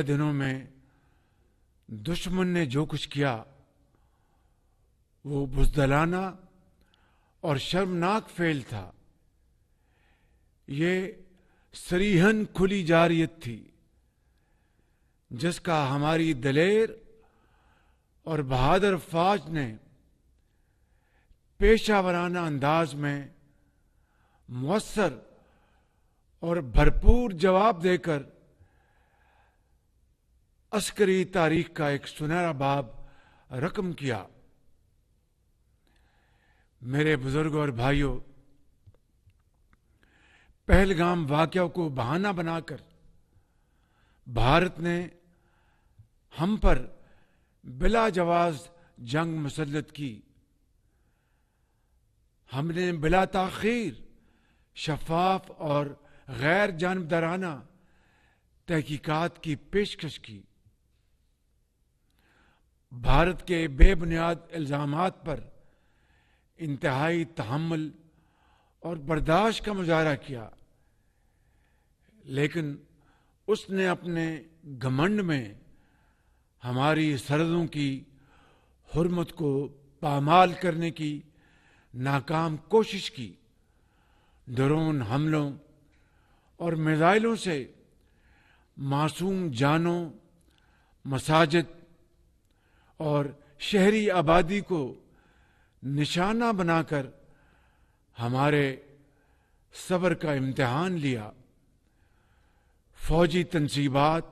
دنوں میں دشمن نے جو کچھ کیا وہ بزدلانہ اور شرمناک فعل تھا۔ یہ صریحاً کھلی جارحیت تھی جس کا ہماری دلیر اور بہادر فوج نے پیشہ ورانہ انداز میں مؤثر اور بھرپور جواب دے کر عسکری تاریخ کا ایک سنہرا باب رقم کیا۔ میرے بزرگوں اور بھائیوں، پہلگام واقعہ کو بہانہ بنا کر بھارت نے ہم پر بلا جواز جنگ مسلط کی۔ ہم نے بلا تاخیر شفاف اور غیر جانبدارانہ تحقیقات کی پیشکش کی۔ بھارت کے بے بنیاد الزامات پر انتہائی تحمل اور برداشت کا مظاہرہ کیا، لیکن اس نے اپنے گھمنڈ میں ہماری سرحدوں کی حرمت کو پامال کرنے کی ناکام کوشش کی۔ ڈرون حملوں اور میزائلوں سے معصوم جانوں، مساجد اور شہری آبادی کو نشانہ بنا کر ہمارے صبر کا امتحان لیا۔ فوجی تنصیبات